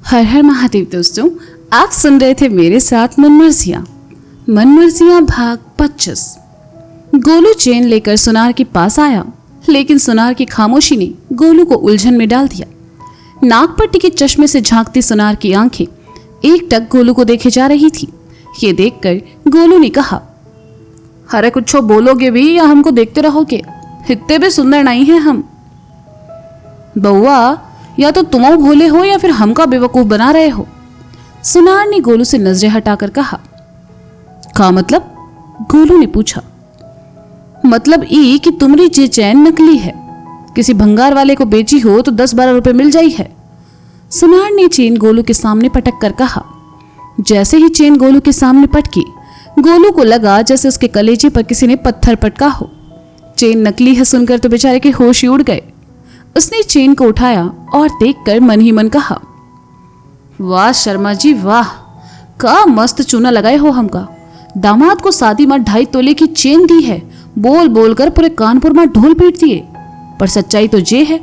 हर हर महादेव दोस्तों, आप सुन रहे थे मेरे साथ मनमर्जियां भाग 25। गोलू चेन लेकर सुनार के पास आया, लेकिन सुनार की खामोशी ने गोलू को उलझन में डाल दिया। नागपट्टी के चश्मे से झांकती सुनार की आंखें एकटक गोलू को देखे जा रही थी। ये देखकर गोलू ने कहा, अरे कुछ बोलोगे भी या हमको देखते रहोगे? इतने भी सुंदर नहीं है हम। बउआ, या तो तुम भोले हो या फिर हमका बेवकूफ बना रहे हो। सुनार ने गोलू से नजरें हटाकर कहा। का मतलब? गोलू ने पूछा। मतलब ई कि तुम्हारी ये चैन नकली है, किसी भंगार वाले को बेची हो तो 10-12 रुपए मिल जाई है। सुनार ने चेन गोलू के सामने पटक कर कहा। जैसे ही चेन गोलू के सामने पटकी, गोलू को लगा जैसे उसके कलेजे पर किसी ने पत्थर पटका हो। चेन नकली है सुनकर तो बेचारे के होश ही उड़ गए। उसने चेन को उठाया और देखकर मन ही मन कहा, वाह शर्मा जी वाह, का मस्त चूना लगाए हो हमका। दामाद को शादी में 2.5 तोले की चेन दी है, बोल बोल कर पूरे कानपुर में ढोल पीट दिए। पर सच्चाई तो जे है,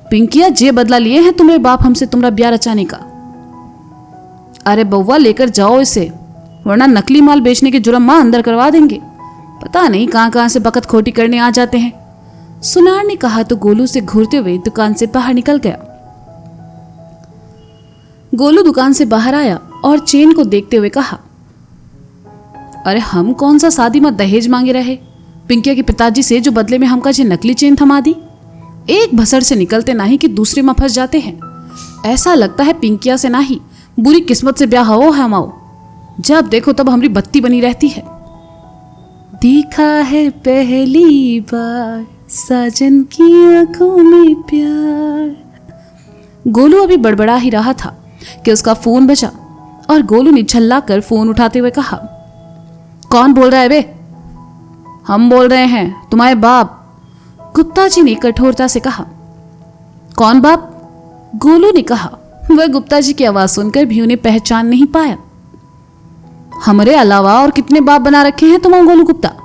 पिंकिया जे बदला लिए हैं तुम्हारे बाप हमसे तुम्हारा ब्याह रचाने का। अरे बउआ, लेकर जाओ इसे, वरना नकली माल बेचने के जुर्म मां अंदर करवा देंगे। पता नहीं कहां से बकत खोटी करने आ जाते हैं। सुनार ने कहा तो गोलू से घूरते हुए दुकान से बाहर निकल गया। गोलू दुकान से बाहर आया और चेन को देखते हुए कहा, अरे हम कौन सा शादी में दहेज मांगे रहे? पिंकिया के पिताजी से जो बदले में हमका ये नकली चेन थमा दी। एक भसड़ से निकलते नहीं कि दूसरे में फंस जाते हैं। ऐसा लगता है पिंकिया से नहीं, बुरी किस्मत से ब्याह हो हम आओ। जब देखो तब हमारी बत्ती बनी रहती है। देखा है पहली बार साजन की आंखों में प्यार। गोलू अभी बड़बड़ा ही रहा था कि उसका फोन बजा और गोलू ने झल्ला कर फोन उठाते हुए कहा, कौन बोल रहा है बे? हम बोल रहे हैं, तुम्हारे बाप। गुप्ता जी ने कठोरता से कहा। कौन बाप? गोलू ने कहा। वह गुप्ता जी की आवाज सुनकर भी उन्हें पहचान नहीं पाया। हमारे अलावा और कितने बाप बना रखे हैं तुम गोलू गुप्ता?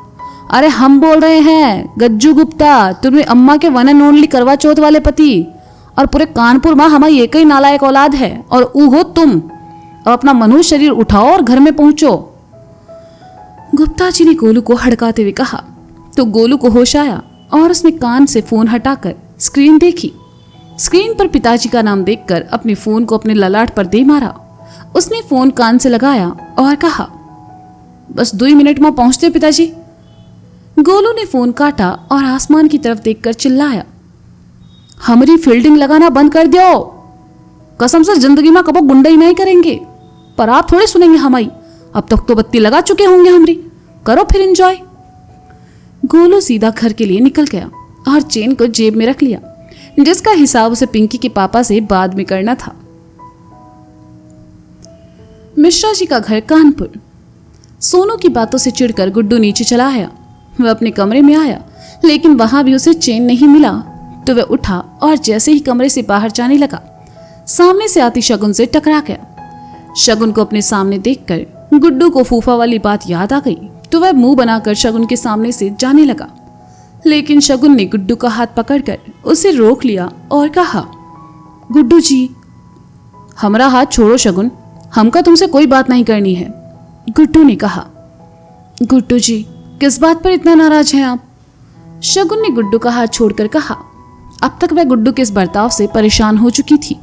अरे हम बोल रहे हैं गज्जू गुप्ता, तुम्हें अम्मा के वन एंड ओनली करवा चौथ वाले पति। और पूरे कानपुर में हमारी एक ही नालायक औलाद है और ऊ हो तुम। अब अपना मनुष्य शरीर उठाओ और घर में पहुंचो। गुप्ता जी ने गोलू को हड़काते हुए कहा तो गोलू को होश आया और उसने कान से फोन हटाकर स्क्रीन देखी। स्क्रीन पर पिताजी का नाम देखकर अपने फोन को अपने ललाट पर दे मारा। उसने फोन कान से लगाया और कहा, बस 2 मिनट में पहुंचते पिताजी। गोलू ने फोन काटा और आसमान की तरफ देखकर चिल्लाया, हमारी फील्डिंग लगाना बंद कर दो। कसम से जिंदगी में कबो गुंडाई नहीं करेंगे, पर आप थोड़ी सुनेंगे हमारी। अब तक तो बत्ती लगा चुके होंगे हमारी, करो फिर एंजॉय। गोलू सीधा घर के लिए निकल गया और चेन को जेब में रख लिया, जिसका हिसाब उसे पिंकी के पापा से बाद में करना था। मिश्रा जी का घर कानपुर। सोनू की बातों से चिढ़कर गुड्डू नीचे चला आया। वह अपने कमरे में आया, लेकिन वहां भी उसे चेन नहीं मिला तो वह उठा और जैसे ही कमरे से बाहर जाने लगा, सामने से आती शगुन से टकरा गया। शगुन को अपने सामने देखकर गुड्डू को फूफा वाली बात याद आ गई तो वह मुंह बनाकर शगुन के सामने से जाने लगा, लेकिन शगुन ने गुड्डू का हाथ पकड़कर उसे रोक लिया और कहा, गुड्डू जी। हमारा हाथ छोड़ो शगुन, हमका तुमसे कोई बात नहीं करनी है। गुड्डू ने कहा। गुड्डू जी, किस बात पर इतना नाराज हैं आप? शगुन ने गुड्डू का हाथ छोड़कर कहा। अब तक वह गुड्डू के इस बर्ताव से परेशान हो चुकी थी।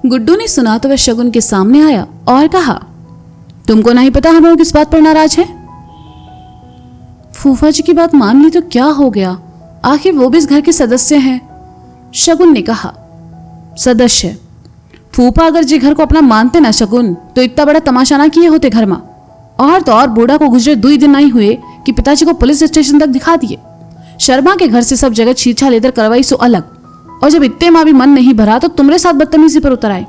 गुड्डू ने सुना तो वह शगुन के सामने आया और कहा, तुमको नहीं पता हम लोग किस बात पर नाराज हैं? फूफा जी की बात मान ली तो क्या हो गया, आखिर वो भी इस घर के सदस्य हैं। शगुन ने कहा। सदस्य? फूफा अगर जी घर को अपना मानते ना शगुन, तो इतना बड़ा तमाशा ना किए होते घर में। और तो और बूढ़ा को गुजरे 2 दिन नहीं हुए कि पिताजी को पुलिस स्टेशन तक दिखा दिए। शर्मा के घर से सब जगह छीछा लेकर करवाई सो अलग, और जब इतने माँ भी मन नहीं भरा तो तुम्हारे साथ बदतमीजी पर उतर आए।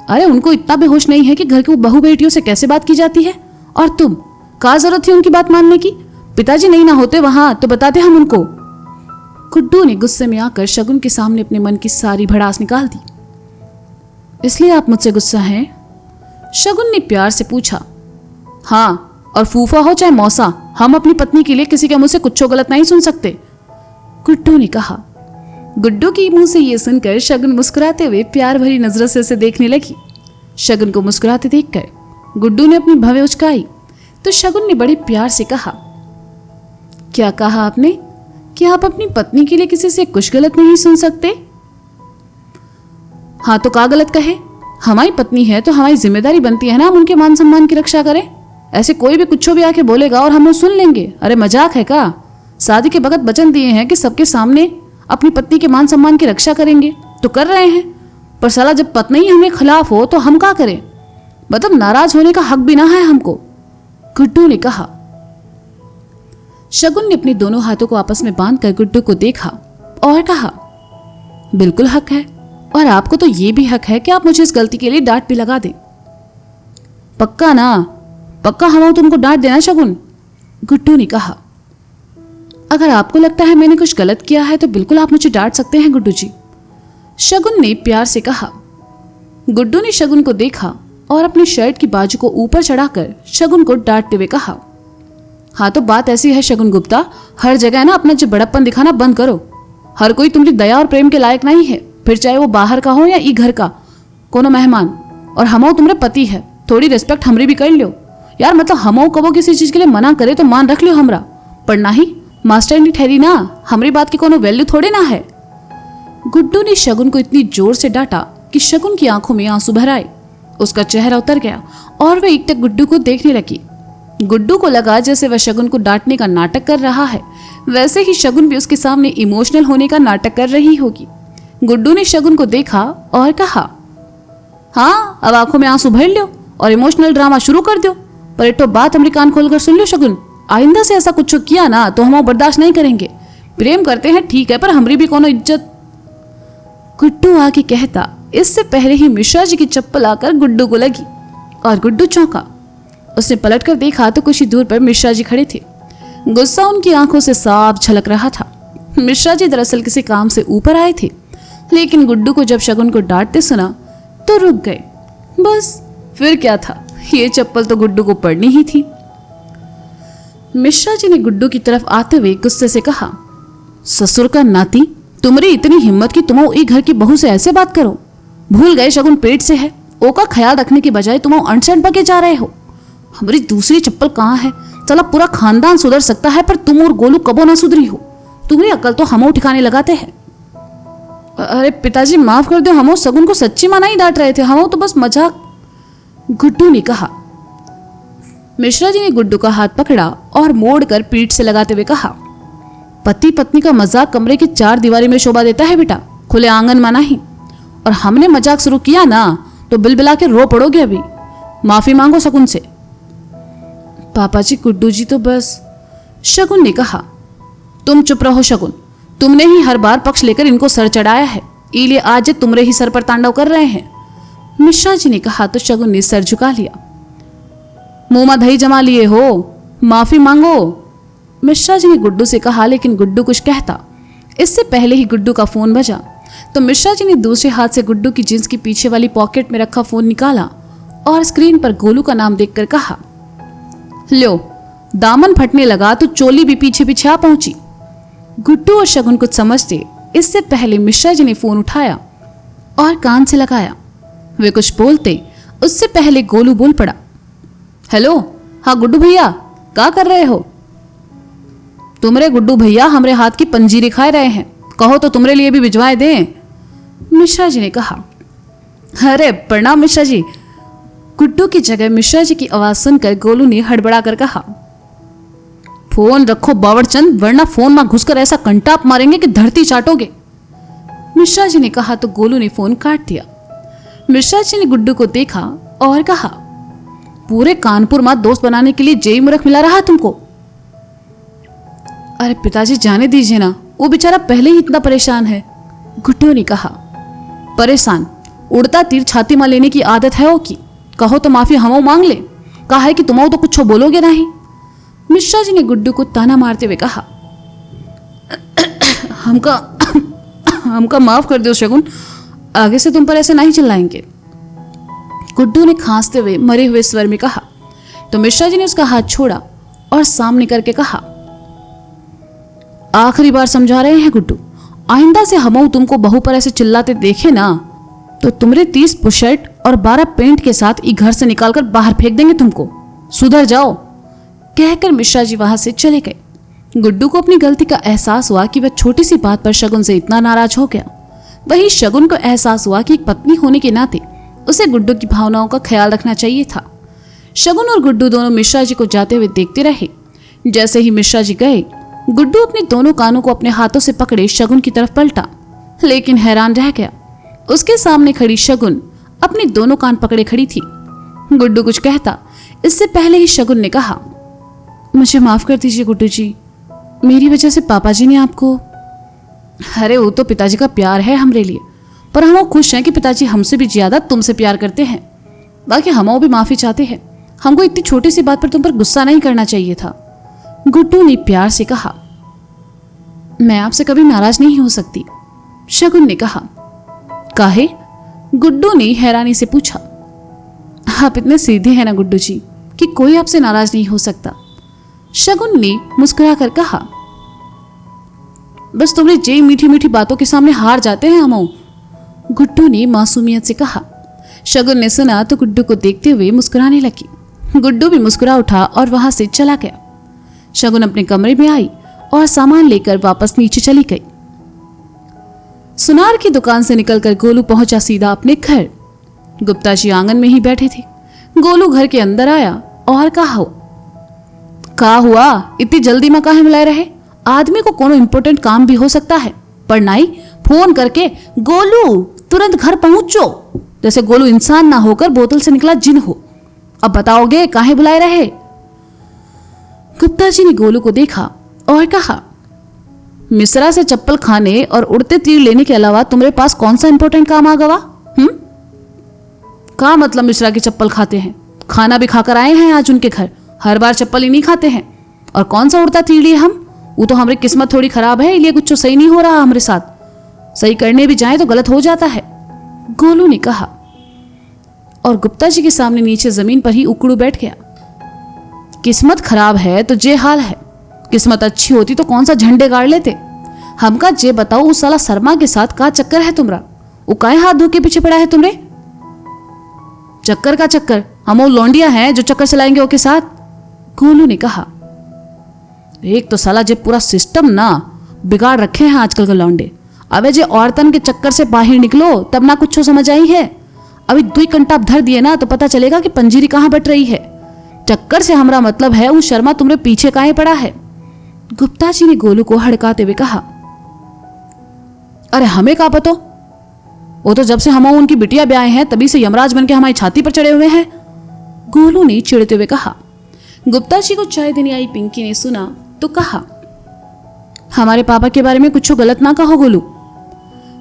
अरे उनको इतना बेहोश नहीं है कि घर की बहू बेटियों से कैसे बात की जाती है, और तुम क्या जरूरत थी उनकी बात मानने की? पिताजी नहीं ना होते वहां तो बताते हम उनको। गुड्डू ने गुस्से में आकर शगुन के सामने अपने मन की सारी भड़ास निकाल दी। इसलिए आप मुझसे गुस्सा हैं? शगुन ने प्यार से पूछा। हाँ, और फूफा हो चाहे मौसा, हम अपनी पत्नी के लिए किसी के मुंह से कुछ गलत नहीं सुन सकते। गुड्डू ने कहा। गुड्डू की मुंह से ये सुनकर शगुन मुस्कुराते हुए प्यार भरी नजरों से उसे देखने लगी। शगुन को मुस्कुराते देखकर गुड्डू ने अपनी भवें उचकाई तो शगुन ने बड़े प्यार से कहा, क्या कहा आपने कि आप अपनी पत्नी के लिए किसी से कुछ गलत नहीं सुन सकते? हाँ तो क्या गलत कहे? हमारी पत्नी है तो हमारी जिम्मेदारी बनती है ना हम उनके मान सम्मान की रक्षा करें। ऐसे कोई भी कुछ भी आके बोलेगा और हम लोग सुन लेंगे? अरे मजाक है का? शादी के वक्त वचन दिए हैं कि सबके सामने अपनी पत्नी के मान सम्मान की रक्षा करेंगे तो कर रहे हैं, पर साला जब पत्नी ही हमें खिलाफ हो तो हम क्या करें? मतलब नाराज होने का हक भी ना है हमको, गुड्डू ने कहा। शगुन ने अपने दोनों हाथों को आपस में बांधकर गुड्डू को देखा और कहा, बिल्कुल हक है, और आपको तो ये भी हक है कि आप मुझे इस गलती के लिए डांट भी लगा दें। पक्का ना? पक्का हम तुमको डांट देना शगुन, गुड्डू ने कहा। अगर आपको लगता है मैंने कुछ गलत किया है तो बिल्कुल आप मुझे डांट सकते हैं गुड्डू जी, शगुन ने प्यार से कहा। गुड्डू ने शगुन को देखा और अपनी शर्ट की बाजू को ऊपर चढ़ाकर शगुन को डांटते हुए कहा, हाँ तो बात ऐसी है शगुन गुप्ता, हर जगह ना अपना जो बड़प्पन दिखाना बंद करो। हर कोई तुम्हारी दया और प्रेम के लायक नहीं है, फिर चाहे वो बाहर का हो या ई घर का कोनो मेहमान, और हमो तुम्हारे पति है, थोड़ी रिस्पेक्ट हमरी भी कर लो यार। मतलब हमो कबो किसी चीज के लिए मना करे तो मान रख लो हमरा, पर ना ही मास्टर नहीं ठहरी ना, हमारी बात की कोनो वैल्यू थोड़े ना है। गुड्डू ने शगुन को इतनी जोर से डांटा कि शगुन की आंखों में आंसू भर आए। उसका चेहरा उतर गया और वह एकटक गुड्डू को देखने लगी। गुड्डू को लगा जैसे वह शगुन को डांटने का नाटक कर रहा है, वैसे ही शगुन भी उसके सामने इमोशनल होने का नाटक कर रही होगी। गुड्डू ने शगुन को देखा और कहा, हाँ अब आंखों में आंसू भर लो और इमोशनल ड्रामा शुरू कर दो, पर एक तो बात हमारी कान खोलकर सुन लो शगुन, आइंदा से ऐसा कुछ किया ना तो हम बर्दाश्त नहीं करेंगे। प्रेम करते हैं ठीक है, पर हमारी भी कोनो इज्जत। गुड्डू आगे कहता इससे पहले ही मिश्रा जी की चप्पल आकर गुड्डू को लगी और गुड्डू चौंका। उसने पलटकर देखा तो कुछ ही दूर पर मिश्रा जी खड़े थे। गुस्सा उनकी आंखों से साफ झलक रहा था। मिश्रा जी दरअसल किसी काम से ऊपर आए थे, लेकिन गुड्डू को जब शगुन को डांटते सुना तो रुक गए। बस फिर क्या था, ये चप्पल तो गुड्डू को पड़नी ही थी। मिश्रा जी ने गुड्डू की तरफ आते हुए गुस्से से कहा, ससुर का नाती, तुम्हारी इतनी हिम्मत कि तुम ई घर की बहू से ऐसे बात करो? भूल गए शगुन पेट से है, ओ का ख्याल रखने के बजाय तुम अनशन पके जा रहे हो। हमारी दूसरी चप्पल कहाँ है? चला पूरा खानदान सुधर सकता है, पर तुम और गोलू कबो ना सुधरी हो। तुम्हारी अकल तो हमो ठिकाने लगाते हैं। अरे पिताजी माफ कर दो, हमो शगुन को सच्ची माना ही डांट रहे थे, हमो तो बस मजाक, गुड्डू ने कहा। मिश्रा जी ने गुड्डू का हाथ पकड़ा और मोड़कर पीठ से लगाते हुए कहा, पति पत्नी का मजाक कमरे की चार दीवारी में शोभा देता है बेटा, खुले आंगन में नहीं। और हमने मजाक शुरू किया ना तो बिलबिला के रो पड़ोगे। अभी माफी मांगो शगुन से। पापा जी गुड्डू जी तो बस, शगुन ने कहा। तुम चुप रहो शगुन, तुमने ही हर बार पक्ष लेकर इनको सर चढ़ाया है, इसलिए आज तुम्हारे ही सर पर तांडव कर रहे हैं, मिश्रा जी ने कहा। तो शगुन ने सर झुका लिया। मुंह में दही जमा लिए हो, माफी मांगो, मिश्रा जी ने गुड्डू से कहा। लेकिन गुड्डू कुछ कहता इससे पहले ही गुड्डू का फोन बजा तो मिश्रा जी ने दूसरे हाथ से गुड्डू की जींस की पीछे वाली पॉकेट में रखा फोन निकाला और स्क्रीन पर गोलू का नाम देखकर कहा, लो दामन फटने लगा तो चोली भी पीछे पीछे आ पहुंची। गुड्डू और शगुन कुछ समझते इससे पहले मिश्रा जी ने फोन उठाया और कान से लगाया। वे कुछ बोलते उससे पहले गोलू बोल पड़ा, हेलो, हाँ गुड्डू भैया, क्या कर रहे हो? तुमरे गुड्डू भैया हमरे हाथ की पंजीरी खा रहे हैं, कहो तो तुमरे लिए भी भिजवाए दें, मिश्रा जी ने कहा। अरे प्रणाम मिश्रा जी, गुड्डू की जगह मिश्रा जी की आवाज सुनकर गोलू ने हड़बड़ा कर कहा, फोन रखो बावड़चंद, वरना फोन में घुसकर ऐसा कंटाप मारेंगे कि धरती चाटोगे, मिश्रा जी ने कहा। तो गोलू ने फोन काट दिया। मिश्रा जी ने गुड्डू को देखा और कहा, पूरे कानपुर में दोस्त बनाने के लिए जेई मूर्ख मिला रहा तुमको? अरे पिताजी जाने दीजिए ना, वो बेचारा पहले ही इतना परेशान है, गुड्डू ने कहा। परेशान? उड़ता तीर छाती में लेने की आदत है वो की, कहो तो माफी हमो मांग ले, कहा है कि तुम तो कुछ बोलोगे नहीं, मिश्रा जी ने गुड्डू को ताना मारते हुए कहा। हमका माफ कर दो शगुन, आगे से तुम पर ऐसे नहीं चिल्लाएंगे, गुड्डू ने खांसते हुए मरे हुए स्वर में कहा। तो मिश्रा जी ने उसका हाथ छोड़ा और सामने करके कहा, आखिरी बार समझा रहे हैं गुड्डू, आइंदा से हम तुमको बहू पर ऐसे चिल्लाते देखे ना तो तुम्हारे 30 पुशर्ट और 12 पेंट के साथ ई घर से निकालकर बाहर फेंक देंगे तुमको। सुधर जाओ, कहकर मिश्रा जी वहां से चले गए। गुड्डू को अपनी गलती का एहसास हुआ कि वह छोटी सी बात पर शगुन से इतना नाराज हो गया। वहीं शगुन को एहसास हुआ कि एक पत्नी होने के नाते उसे गुड्डू की भावनाओं का ख्याल रखना चाहिए था। शगुन और गुड्डू दोनों मिश्रा जी को जाते हुए देखते रहे। जैसे ही मिश्रा जी गए, गुड्डू अपने दोनों कानों को अपने हाथों से पकड़े शगुन की तरफ पलटा, लेकिन हैरान रह गया। उसके सामने खड़ी शगुन अपने दोनों कान पकड़े खड़ी थी। गुड्डू कुछ कहता इससे पहले ही शगुन ने कहा, मुझे माफ कर दीजिए गुड्डू जी, मेरी वजह से पापा जी ने आपको। अरे वो तो पिताजी का प्यार है हमरे लिए, पर हम खुश हैं कि पिताजी हमसे भी ज्यादा तुमसे प्यार करते हैं। बाकी हम भी माफी चाहते हैं, हमको इतनी छोटी सी बात पर तुम पर गुस्सा नहीं करना चाहिए था। गुड्डू ने प्यार से कहा। मैं आपसे कभी नाराज नहीं हो सकती, शगुन ने कहा। काहे? गुड्डू ने हैरानी से पूछा। आप इतने सीधे हैं ना गुड्डू जी कि कोई आपसे नाराज नहीं हो सकता, शगुन ने मुस्कुराकर कहा। बस तुमने जे मीठी मीठी बातों के सामने हार जाते हैं हम, गुड्डू ने मासूमियत से कहा। शगुन ने सुना तो गुड्डू को देखते हुए मुस्कुराने लगी। गुड्डू भी मुस्कुरा उठा और वहां से चला गया। शगुन अपने कमरे में आई और सामान लेकर वापस नीचे चली गई। सुनार की दुकान से निकलकर गोलू पहुंचा सीधा अपने घर। गुप्ता जी आंगन में ही बैठे थे। गोलू घर के अंदर आया और कहा, का हुआ इतनी जल्दी में काहे मिलाए रहे? आदमी को कोनो इम्पोर्टेंट काम भी हो सकता है, पर नहीं फोन करके गोलू तुरंत घर पहुंचो, जैसे गोलू इंसान ना होकर बोतल से निकला जिन हो। अब बताओगे काहे बुलाए रहे? गुप्ता जी ने गोलू को देखा और कहा, मिश्रा से चप्पल खाने और उड़ते तीर लेने के अलावा तुम्हारे पास कौन सा इंपॉर्टेंट काम आ गवा? का मतलब मिश्रा की चप्पल खाते हैं? खाना भी खाकर आए हैं आज उनके घर, हर बार चप्पल ही नहीं खाते हैं। और कौन सा उड़ता तीर लिए हम? वो तो हमारी किस्मत थोड़ी खराब है, इसलिए कुछ सही नहीं हो रहा हमारे साथ। सही करने भी जाए तो गलत हो जाता है, गोलू ने कहा। और गुप्ता जी के सामने नीचे जमीन पर ही उकड़ू बैठ गया। किस्मत खराब है तो जे हाल है, किस्मत अच्छी होती तो कौन सा झंडे गाड़ लेते। हमका जे बताओ उस साला शर्मा के साथ का चक्कर है तुम्हारा? वो काहे हाथ धो के पीछे पड़ा है तुमरे? चक्कर का चक्कर? हम वो लौंडिया हैं जो चक्कर चलाएंगे ओके साथ, गोलू ने कहा। एक तो साला जे पूरा सिस्टम ना बिगाड़ रखे हैं आजकल के लौंडे। अबे जे औरतन के चक्कर से बाहर निकलो तब ना कुछ समझ आई है। अभी 2 घंटा धर दिए ना तो पता चलेगा कि पंजीरी कहाँ बट रही है। चक्कर से हमारा मतलब है वो शर्मा तुम्हारे पीछे काहे पड़ा है, गुप्ता जी ने गोलू को हड़काते हुए कहा। अरे हमें का पता, वो तो जब से हम उनकी बिटिया ब्याह हैं तभी से यमराज बन के हमारी छाती पर चढ़े हुए हैं, गोलू ने चिढ़ते हुए कहा। गुप्ता जी को चाय देने आई पिंकी ने सुना तो कहा, हमारे पापा के बारे में कुछ गलत ना कहो गोलू।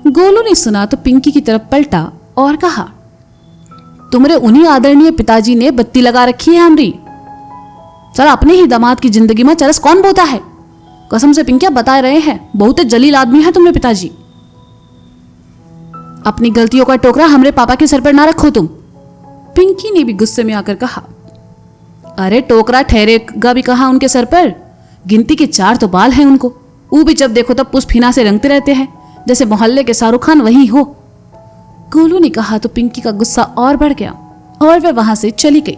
गोलू ने सुना तो पिंकी की तरफ पलटा और कहा, तुम्हारे उन्हीं आदरणीय पिताजी ने बत्ती लगा रखी है हमरी। सर अपने ही दामाद की जिंदगी में चरस कौन बोता है? कसम से पिंकिया बता रहे हैं, बहुत जलील आदमी है तुम्हारे पिताजी। अपनी गलतियों का टोकरा हमरे पापा के सर पर ना रखो तुम, पिंकी ने भी गुस्से में आकर कहा। अरे टोकरा ठहरेगा भी कहा उनके सर पर? गिनती के 4 तो बाल हैं उनको, वो भी जब देखो तब पुष्पीना से रंगते रहते हैं जैसे मोहल्ले के शाहरुख खान वही हो, गोलू ने कहा। तो पिंकी का गुस्सा और बढ़ गया और वह वहां से चली गई।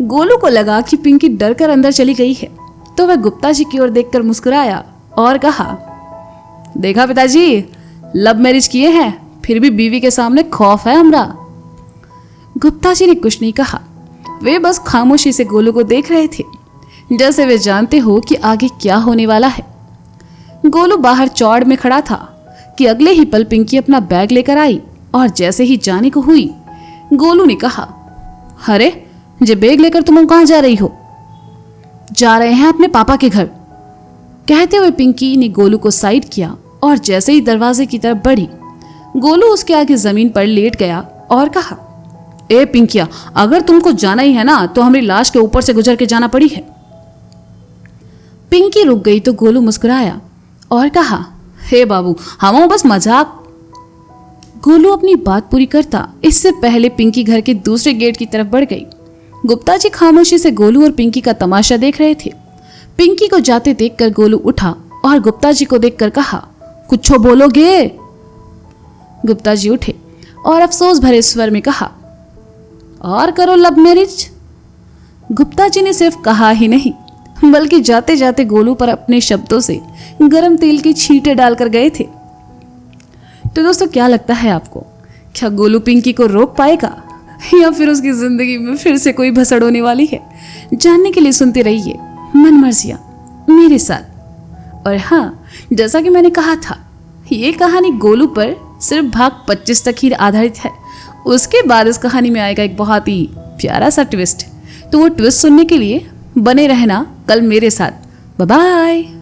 गोलू को लगा कि पिंकी डर कर अंदर चली गई है तो वह गुप्ता जी की ओर देखकर मुस्कुराया और कहा, देखा पिताजी, लव मैरिज किए हैं फिर भी बीवी के सामने खौफ है हमरा। गुप्ता जी ने कुछ नहीं कहा, वे बस खामोशी से गोलू को देख रहे थे जैसे वे जानते हो कि आगे क्या होने वाला है। गोलू बाहर चौड़ में खड़ा था कि अगले ही पल पिंकी अपना बैग लेकर आई और जैसे ही जाने को हुई गोलू ने कहा, अरे जे बैग लेकर तुम कहां जा रही हो? जा रहे हैं अपने पापा के घर, कहते हुए पिंकी ने गोलू को साइड किया और जैसे ही दरवाजे की तरफ बढ़ी गोलू उसके आगे जमीन पर लेट गया और कहा, ए पिंकिया, अगर तुमको जाना ही है ना तो हमारी लाश के ऊपर से गुजर के जाना पड़ी है। पिंकी रुक गई तो गोलू मुस्कुराया और कहा, हे बाबू हम बस मजाक। गोलू अपनी बात पूरी करता इससे पहले पिंकी घर के दूसरे गेट की तरफ बढ़ गई। गुप्ता जी खामोशी से गोलू और पिंकी का तमाशा देख रहे थे। पिंकी को जाते देखकर गोलू उठा और गुप्ता जी को देखकर कहा, कुछ बोलोगे? गुप्ता जी उठे और अफसोस भरे स्वर में कहा, और करो लव मैरिज। गुप्ता जी ने सिर्फ कहा ही नहीं बल्कि जाते जाते गोलू पर अपने शब्दों से गरम तेल की छींटे डालकर गए थे। तो दोस्तों, क्या लगता है आपको, क्या गोलू पिंकी को रोक पाएगा या फिर उसकी जिंदगी में फिर से कोई भसड़ होने वाली है? जानने के लिए सुनते रहिए मन मर्जियां मेरे साथ। और हाँ, जैसा कि मैंने कहा था, ये कहानी गोलू पर सिर्फ भाग 25 तक ही आधारित है। उसके बाद इस कहानी में आएगा एक बहुत ही प्यारा सा ट्विस्ट। तो वो ट्विस्ट सुनने के लिए बने रहना कल मेरे साथ। Bye bye.